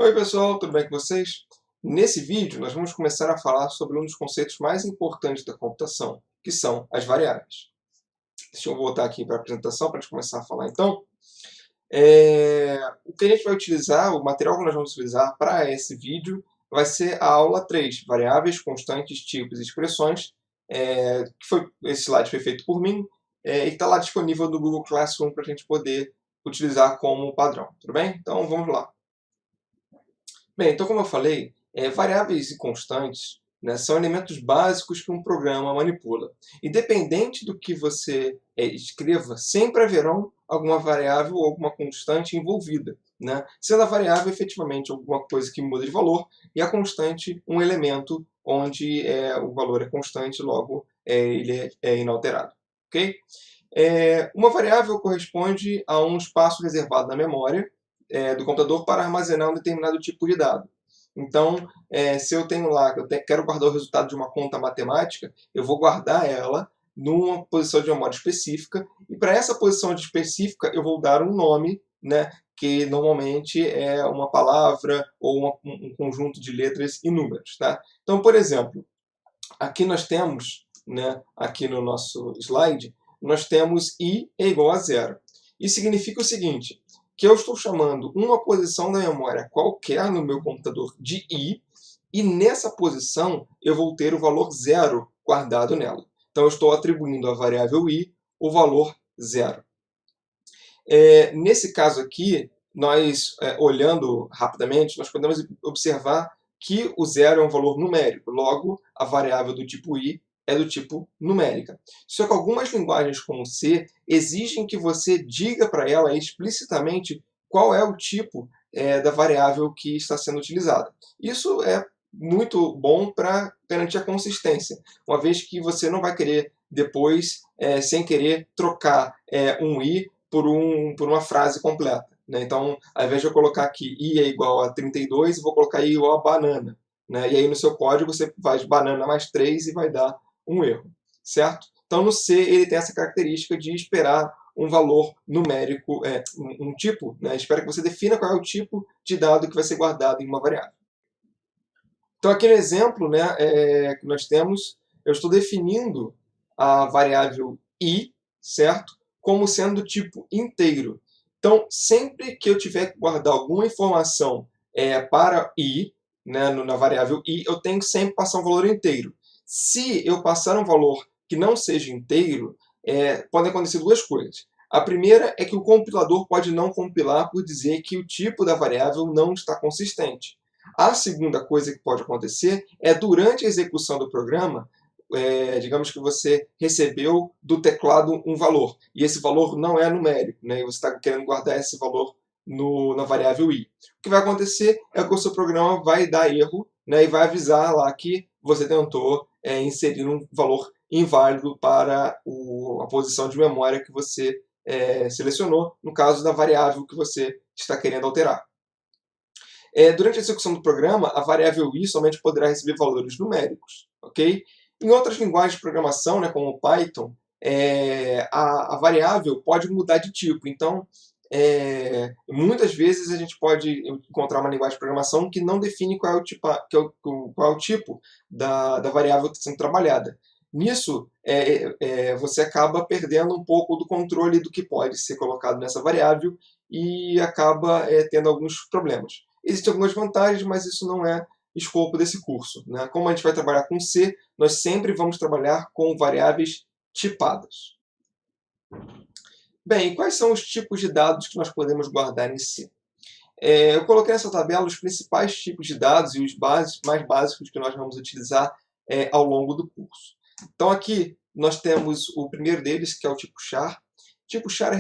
Oi pessoal, tudo bem com vocês? Nesse vídeo nós vamos começar a falar sobre um dos conceitos mais importantes da computação, que são as variáveis. Deixa eu voltar aqui para a apresentação para a gente começar a falar então. O que a gente vai utilizar, o material que nós vamos utilizar para esse vídeo vai ser a aula 3, variáveis, constantes, tipos e expressões, esse slide foi feito por mim, e está lá disponível no Google Classroom para a gente poder utilizar como padrão, tudo bem? Então vamos lá. Bem, então como eu falei, variáveis e constantes, né, são elementos básicos que um programa manipula. Independente do que você escreva, sempre haverão alguma variável ou alguma constante envolvida, né? Sendo a variável efetivamente alguma coisa que muda de valor e a constante um elemento onde o valor é constante, logo ele é inalterado. Ok? Uma variável corresponde a um espaço reservado na memória do computador para armazenar um determinado tipo de dado. Então, se eu tenho lá, quero guardar o resultado de uma conta matemática, eu vou guardar ela numa posição de memória específica, e para essa posição específica eu vou dar um nome, né, que normalmente é uma palavra ou um conjunto de letras e números. Tá? Então, por exemplo, aqui nós temos, né, aqui no nosso slide, nós temos i é igual a zero. Isso significa o seguinte, que eu estou chamando uma posição da memória qualquer no meu computador de i, e nessa posição eu vou ter o valor zero guardado nela. Então eu estou atribuindo à variável i o valor zero. Nesse caso aqui, nós, olhando rapidamente, nós podemos observar que o zero é um valor numérico, logo a variável do tipo i é do tipo numérica. Só que algumas linguagens como C exigem que você diga para ela explicitamente qual é o tipo da variável que está sendo utilizada. Isso é muito bom para garantir a consistência, uma vez que você não vai querer depois, sem querer, trocar um i por uma frase completa. Né? Então, ao invés de eu colocar aqui i é igual a 32, eu vou colocar i igual a banana. Né? E aí no seu código você faz banana mais 3 e vai dar um erro, certo? Então no C ele tem essa característica de esperar um valor numérico, um tipo, né? Espera que você defina qual é o tipo de dado que vai ser guardado em uma variável. Então aqui no exemplo, né, que nós temos, eu estou definindo a variável i, certo? Como sendo do tipo inteiro. Então, sempre que eu tiver que guardar alguma informação para i, né, na variável i, eu tenho que sempre passar um valor inteiro. Se eu passar um valor que não seja inteiro, podem acontecer duas coisas. A primeira é que o compilador pode não compilar por dizer que o tipo da variável não está consistente. A segunda coisa que pode acontecer é, durante a execução do programa, digamos que você recebeu do teclado um valor, e esse valor não é numérico, né, e você está querendo guardar esse valor na variável i. O que vai acontecer é que o seu programa vai dar erro, né, e vai avisar lá que você tentou inserir um valor inválido para a posição de memória que você selecionou, no caso da variável que você está querendo alterar. Durante a execução do programa, a variável i somente poderá receber valores numéricos. Okay? Em outras linguagens de programação, né, como o Python, a variável pode mudar de tipo. Então, muitas vezes a gente pode encontrar uma linguagem de programação que não define qual é o tipo da variável que está sendo trabalhada. Nisso, você acaba perdendo um pouco do controle do que pode ser colocado nessa variável e acaba tendo alguns problemas. Existem algumas vantagens, mas isso não é escopo desse curso. Né? Como a gente vai trabalhar com C, nós sempre vamos trabalhar com variáveis tipadas. Bem, quais são os tipos de dados que nós podemos guardar em C? Eu coloquei nessa tabela os principais tipos de dados e os mais básicos que nós vamos utilizar ao longo do curso. Então aqui nós temos o primeiro deles, que é o tipo char. O tipo char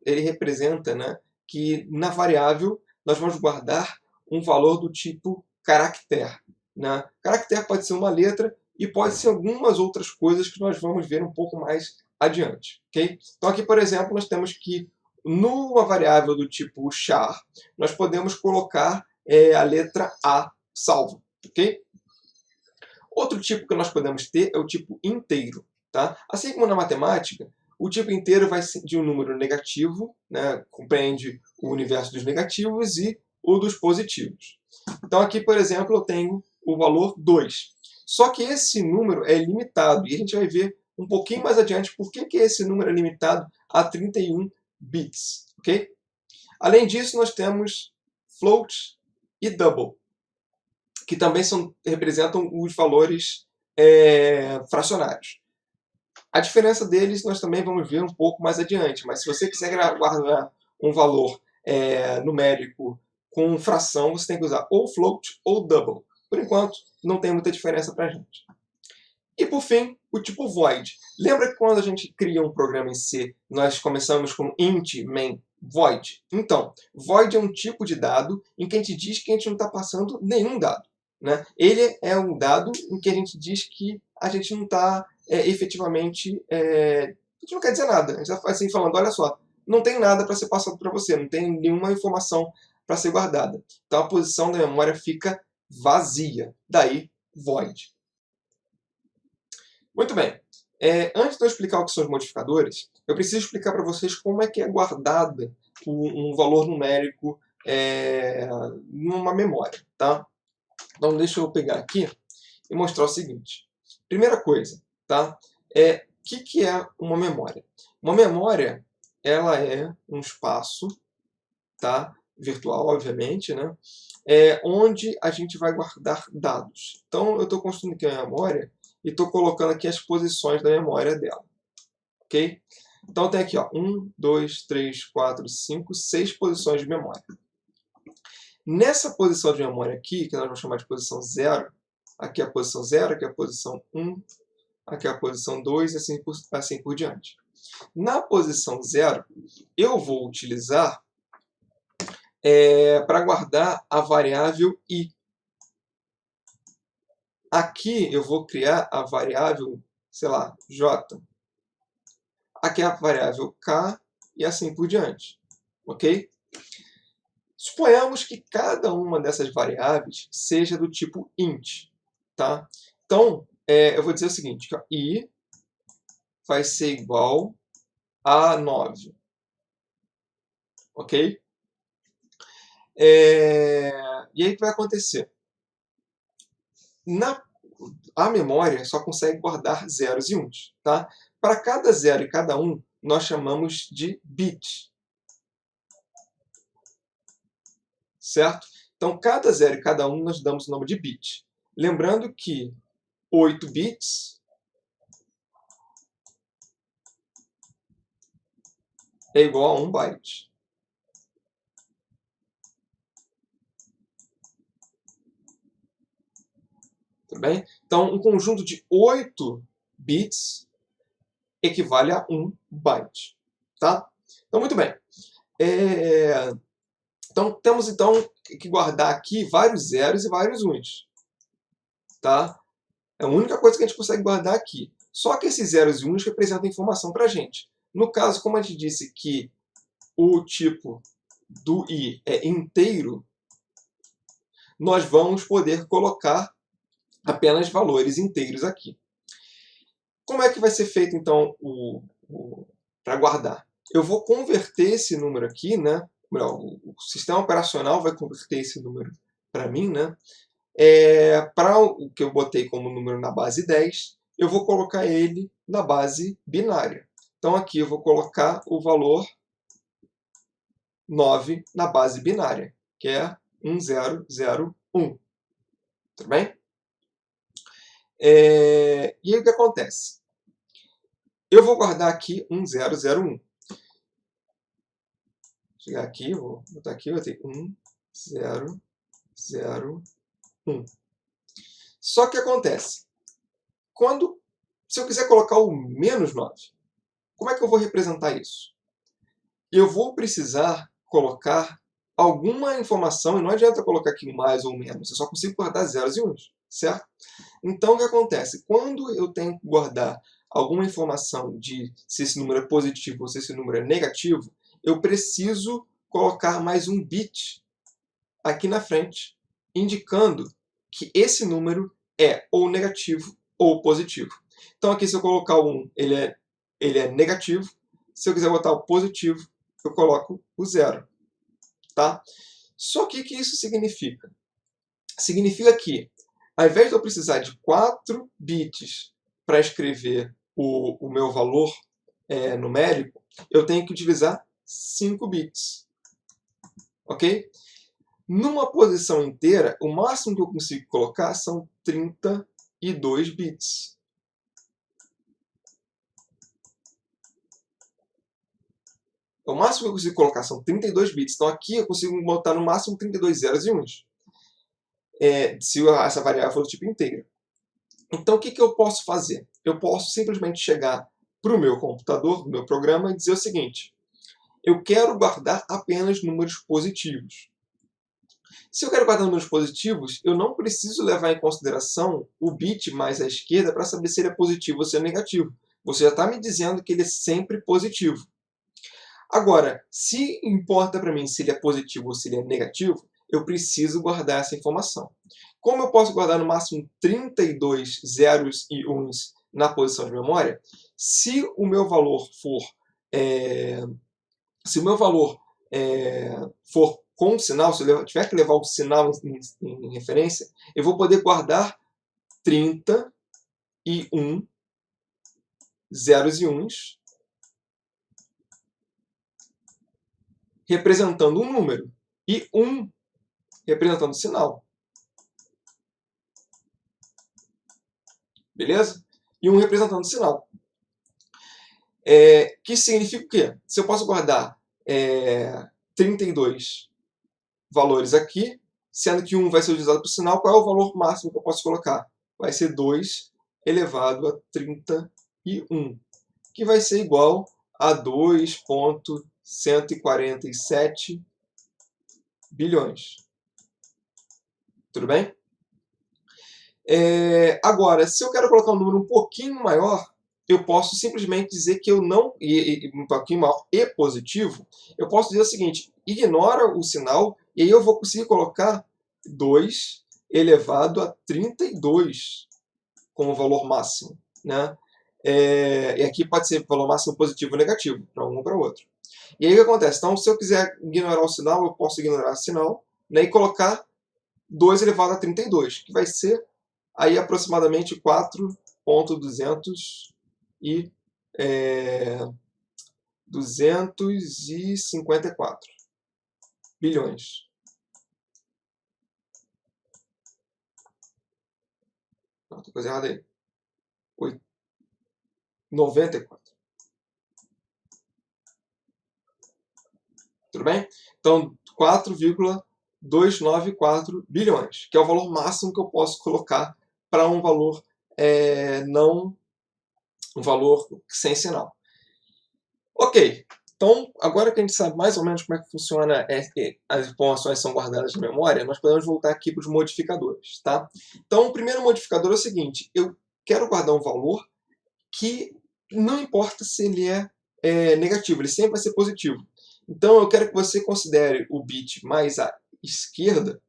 ele representa, né, que na variável nós vamos guardar um valor do tipo caractere. Né? Caractere pode ser uma letra e pode ser algumas outras coisas que nós vamos ver um pouco mais adiante. Okay? Então aqui, por exemplo, nós temos que numa variável do tipo char, nós podemos colocar a letra A salva. Okay? Outro tipo que nós podemos ter é o tipo inteiro. Tá? Assim como na matemática, o tipo inteiro vai de um número negativo, né, compreende o universo dos negativos e o dos positivos. Então aqui, por exemplo, eu tenho o valor 2. Só que esse número é limitado, e a gente vai ver um pouquinho mais adiante por que esse número é limitado a 31 bits. Okay? Além disso, nós temos float e double, que também representam os valores fracionários. A diferença deles nós também vamos ver um pouco mais adiante, mas se você quiser guardar um valor numérico com fração, você tem que usar ou float ou double. Por enquanto, não tem muita diferença para a gente. E por fim, o tipo void. Lembra que quando a gente cria um programa em C, nós começamos com int main void? Então, void é um tipo de dado em que a gente diz que a gente não está passando nenhum dado. Né? Ele é um dado em que a gente diz que a gente não está efetivamente... a gente não quer dizer nada. A gente está assim falando, olha só, não tem nada para ser passado para você, não tem nenhuma informação para ser guardada. Então a posição da memória fica vazia. Daí, void. Muito bem. Antes de eu explicar o que são os modificadores, eu preciso explicar para vocês como é que é guardada um valor numérico numa memória. Tá? Então, deixa eu pegar aqui e mostrar o seguinte. Primeira coisa, tá? O que é uma memória? Uma memória, ela é um espaço, tá? Virtual, obviamente, né? Onde a gente vai guardar dados. Então, eu estou construindo aqui a memória e estou colocando aqui as posições da memória dela. Ok? Então, tem aqui, ó, 1, 2, 3, 4, 5, 6 posições de memória. Nessa posição de memória aqui, que nós vamos chamar de posição 0, aqui é a posição 0, aqui é a posição 1, aqui é a posição 2 e assim por diante. Na posição 0, eu vou utilizar para guardar a variável i. Aqui eu vou criar a variável, sei lá, j. Aqui é a variável k e assim por diante. Ok? Suponhamos que cada uma dessas variáveis seja do tipo int. Tá? Então, eu vou dizer o seguinte, que, ó, i vai ser igual a 9. Ok? E aí o que vai acontecer? A memória só consegue guardar zeros e uns. Tá? Para cada zero e cada um, nós chamamos de bit. Certo? Então, cada zero e cada um nós damos o nome de bit. Lembrando que 8 bits é igual a 1 byte. Tudo bem? Então, um conjunto de 8 bits equivale a 1 byte. Tá? Então, muito bem. Então, temos que guardar aqui vários zeros e vários uns. Tá? É a única coisa que a gente consegue guardar aqui. Só que esses zeros e uns representam informação para a gente. No caso, como a gente disse que o tipo do i é inteiro, nós vamos poder colocar apenas valores inteiros aqui. Como é que vai ser feito, então, para guardar? Eu vou converter esse número aqui, né? O sistema operacional vai converter esse número para mim, né? Para o que eu botei como número na base 10, eu vou colocar ele na base binária. Então, aqui eu vou colocar o valor 9 na base binária, que é 1001. Tudo bem? E aí o que acontece? Eu vou guardar aqui 1001. Vou chegar aqui, vou botar aqui, vou ter 1001. Só que acontece, se eu quiser colocar o menos 9, como é que eu vou representar isso? Eu vou precisar colocar alguma informação, e não adianta colocar aqui mais ou menos, eu só consigo guardar zeros e uns, certo? Então, o que acontece? Quando eu tenho que guardar alguma informação de se esse número é positivo ou se esse número é negativo, eu preciso colocar mais um bit aqui na frente, indicando que esse número é ou negativo ou positivo. Então, aqui, se eu colocar o 1, ele é negativo. Se eu quiser botar o positivo, eu coloco o 0. Tá? Só que o que isso significa? significa que, ao invés de eu precisar de 4 bits para escrever o meu valor numérico, eu tenho que utilizar 5 bits. Ok? Numa posição inteira, o máximo que eu consigo colocar são 32 bits. O máximo que eu consigo colocar são 32 bits. Então aqui eu consigo botar no máximo 32 zeros e uns. Se essa variável for do tipo inteiro. Então o que eu posso fazer? Eu posso simplesmente chegar para o meu computador, no meu programa, e dizer o seguinte: eu quero guardar apenas números positivos. Se eu quero guardar números positivos, eu não preciso levar em consideração o bit mais à esquerda para saber se ele é positivo ou se é negativo. Você já está me dizendo que ele é sempre positivo. Agora, se importa para mim se ele é positivo ou se ele é negativo, eu preciso guardar essa informação. Como eu posso guardar no máximo 32 zeros e uns na posição de memória, se o meu valor for for com sinal, se eu tiver que levar o sinal em referência, eu vou poder guardar 31 zeros e uns representando um número e 1 representando o sinal. Beleza? E 1 representando o sinal. Que significa o quê? Se eu posso guardar 32 valores aqui, sendo que 1 vai ser utilizado para o sinal, qual é o valor máximo que eu posso colocar? Vai ser 2 elevado a 31, que vai ser igual a 2,147 bilhões. Tudo bem? Agora, se eu quero colocar um número um pouquinho maior, eu posso simplesmente dizer que eu não, um pouquinho maior e positivo, eu posso dizer o seguinte: ignora o sinal, e aí eu vou conseguir colocar 2 elevado a 32 como valor máximo, né? E aqui pode ser valor máximo positivo ou negativo, para um ou para outro. E aí o que acontece? Então, se eu quiser ignorar o sinal, eu posso ignorar o sinal, né, e colocar 2 elevado a 32, que vai ser aí aproximadamente 254 bilhões. Não, tem coisa errada aí. 94. Tudo bem? Então, 4,294 bilhões, que é o valor máximo que eu posso colocar para um valor um valor sem sinal. Ok, então agora que a gente sabe mais ou menos como é que funciona, as informações são guardadas na memória, nós podemos voltar aqui para os modificadores. Tá? Então o primeiro modificador é o seguinte: eu quero guardar um valor que não importa se ele é negativo, ele sempre vai ser positivo. Então eu quero que você considere o bit mais à esquerda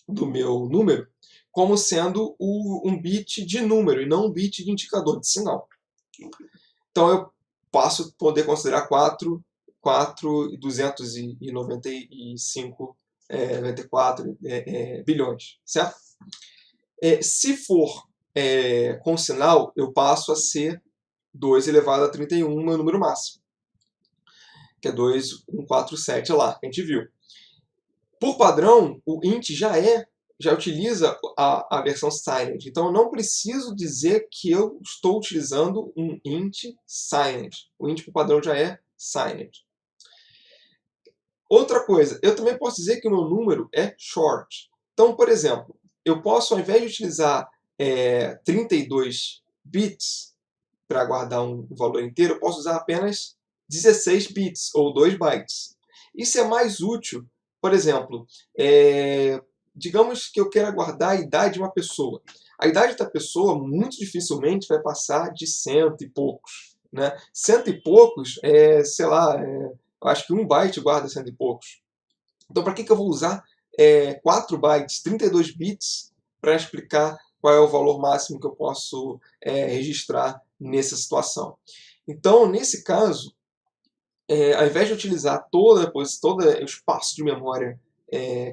do meu número como sendo um bit de número e não um bit de indicador de sinal. Então eu passo a poder considerar 4,294 bilhões, certo? Se for com sinal, eu passo a ser 2 elevado a 31, meu número máximo, que é 2,147 lá, que a gente viu. Por padrão, o int já utiliza a versão silent. Então eu não preciso dizer que eu estou utilizando um int silent. O int por padrão já é silent. Outra coisa, eu também posso dizer que o meu número é short. Então, por exemplo, eu posso, ao invés de utilizar 32 bits para guardar um valor inteiro, eu posso usar apenas 16 bits ou 2 bytes. Isso é mais útil. Por exemplo, digamos que eu queira guardar a idade de uma pessoa. A idade da pessoa muito dificilmente vai passar de 100 e poucos. Né? 100 e poucos, sei lá, eu acho que 1 byte guarda 100 e poucos. Então, para que eu vou usar 4 bytes, 32 bits, para explicar qual é o valor máximo que eu posso registrar nessa situação? Então, nesse caso, ao invés de utilizar todo o espaço de memória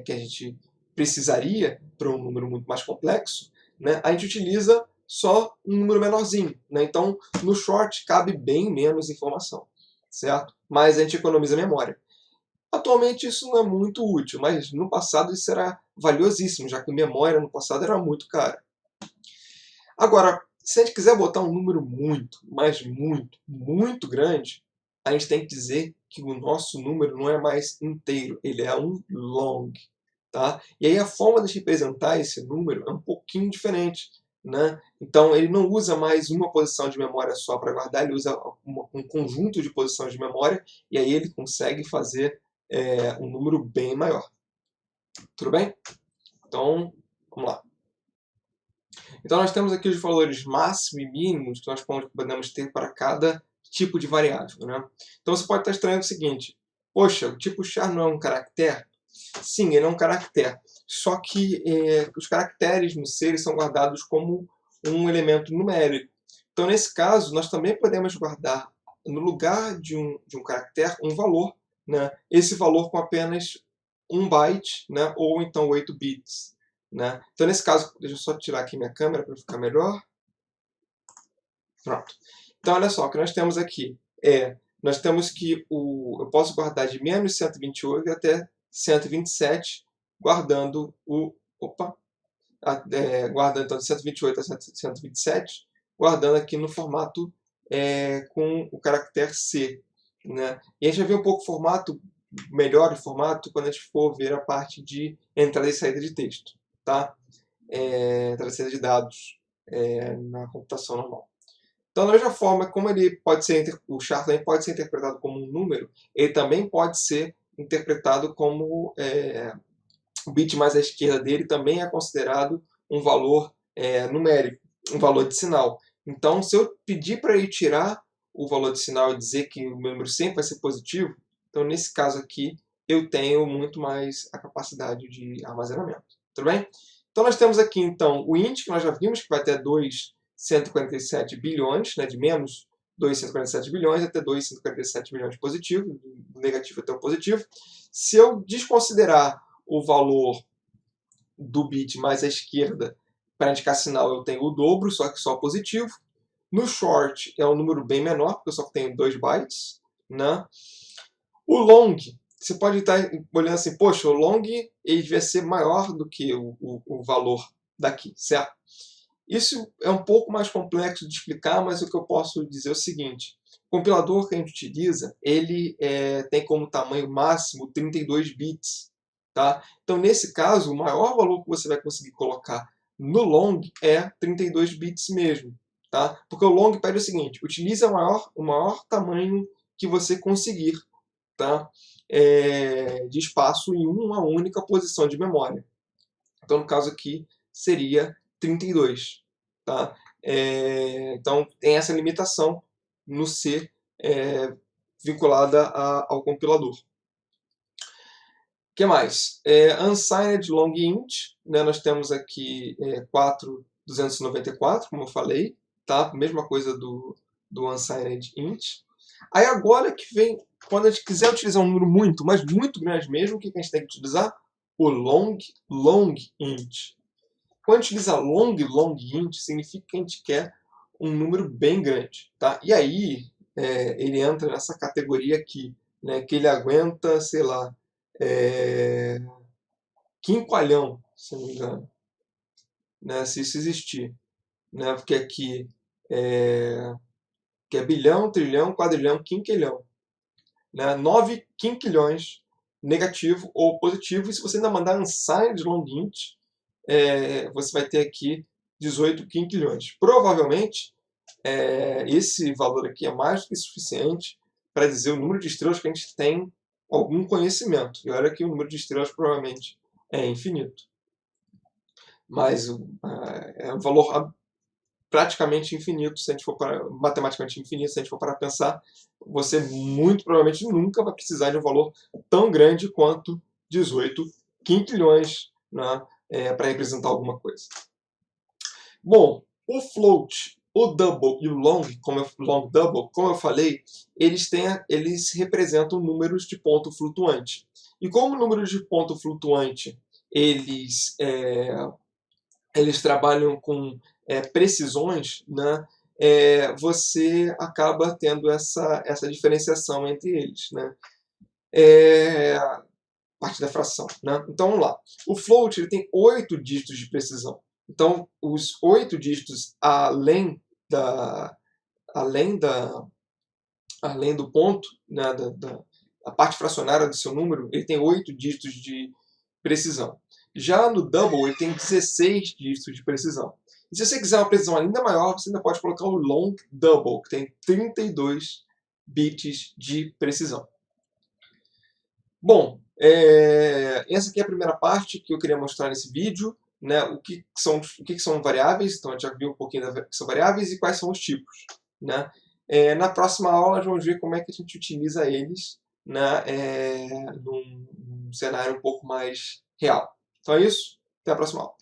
que a gente precisaria para um número muito mais complexo, né, a gente utiliza só um número menorzinho, né? Então, no short cabe bem menos informação, certo? Mas a gente economiza memória. Atualmente isso não é muito útil, mas no passado isso era valiosíssimo, já que a memória no passado era muito cara. Agora, se a gente quiser botar um número muito, mas muito, muito grande, a gente tem que dizer que o nosso número não é mais inteiro, ele é um long. Tá? E aí a forma de representar esse número é um pouquinho diferente. Né? Então ele não usa mais uma posição de memória só para guardar, ele usa um conjunto de posições de memória e aí ele consegue fazer um número bem maior. Tudo bem? Então, vamos lá. Então nós temos aqui os valores máximos e mínimos que nós podemos ter para cada tipo de variável. Né? Então você pode estar estranhando o seguinte: poxa, o tipo char não é um caractere? Sim, ele é um caractere. Só que os caracteres no C eles são guardados como um elemento numérico. Então nesse caso nós também podemos guardar no lugar de um caractere um valor. Né? Esse valor com apenas 1 byte, né? Ou então 8 bits. Né? Então, nesse caso, deixa eu só tirar aqui minha câmera para ficar melhor. Pronto. Então, olha só, o que nós temos aqui nós temos que eu posso guardar de menos 128 até 127, guardando guardando então de 128 a 127, guardando aqui no formato com o caractere C. Né? E a gente vai ver um pouco melhor o formato quando a gente for ver a parte de entrada e saída de texto. Tá? Entrada e saída de dados na computação normal. Então, da mesma forma, como ele pode ser, o char também pode ser interpretado como um número, ele também pode ser interpretado como o bit mais à esquerda dele também é considerado um valor numérico, um valor de sinal. Então, se eu pedir para ele tirar o valor de sinal e dizer que o meu número sempre vai ser positivo, então nesse caso aqui eu tenho muito mais a capacidade de armazenamento. Tudo bem? Então nós temos aqui então o int, que nós já vimos que vai ter 2,147 bilhões, né, de menos 2,147 bilhões até 2,147 bilhões positivo, do negativo até o positivo. Se eu desconsiderar o valor do bit mais à esquerda para indicar sinal, eu tenho o dobro, só que só positivo. No short é um número bem menor, porque eu só tenho 2 bytes. Né? O long, você pode estar olhando assim, poxa, o long ele devia ser maior do que o valor daqui, certo? Isso é um pouco mais complexo de explicar, mas o que eu posso dizer é o seguinte: o compilador que a gente utiliza, ele tem como tamanho máximo 32 bits. Tá? Então, nesse caso, o maior valor que você vai conseguir colocar no long é 32 bits mesmo. Tá? Porque o long pede o seguinte: utilize o maior tamanho que você conseguir, tá? De espaço em uma única posição de memória. Então, no caso aqui, seria 32. Tá? Então, tem essa limitação no C vinculada ao compilador. O que mais? Unsigned long int, né, nós temos aqui 4,294, como eu falei, tá? Mesma coisa do unsigned int. Aí agora que vem, quando a gente quiser utilizar um número muito, mas muito grande mesmo, o que a gente tem que utilizar? O long int. Quando a gente utiliza long int, significa que a gente quer um número bem grande. Tá? E aí ele entra nessa categoria aqui, né, que ele aguenta, sei lá, quinqualhão, se não me engano, né, se isso existir. Né, porque aqui que é bilhão, trilhão, quadrilhão, quinquilhão. Né, 9 quinquilhões negativo ou positivo. E se você ainda mandar unsigned long int, você vai ter aqui 18 quinquilhões. Provavelmente, esse valor aqui é mais do que suficiente para dizer o número de estrelas que a gente tem algum conhecimento. E olha que o número de estrelas provavelmente é infinito. Mas é um valor praticamente infinito, se a gente for para, matematicamente infinito, se a gente for para pensar, você muito provavelmente nunca vai precisar de um valor tão grande quanto 18 quinquilhões, né, para representar alguma coisa. Bom, o float, o double e o long double, como eu falei, eles representam números de ponto flutuante. E como o número de ponto flutuante eles, eles trabalham com precisões, né, você acaba tendo essa diferenciação entre eles, né, parte da fração, né? Então vamos lá. O float ele tem 8 dígitos de precisão. Então os 8 dígitos além da além do ponto, né, a parte fracionária do seu número, ele tem 8 dígitos de precisão. Já no double, ele tem 16 dígitos de precisão. E se você quiser uma precisão ainda maior, você ainda pode colocar o long double, que tem 32 bits de precisão. Bom, essa aqui é a primeira parte que eu queria mostrar nesse vídeo, né, o que são variáveis. Então a gente já viu um pouquinho do que são variáveis e quais são os tipos, né. Na próxima aula nós vamos ver como é que a gente utiliza eles, né, num cenário um pouco mais real. Então é isso, até a próxima aula.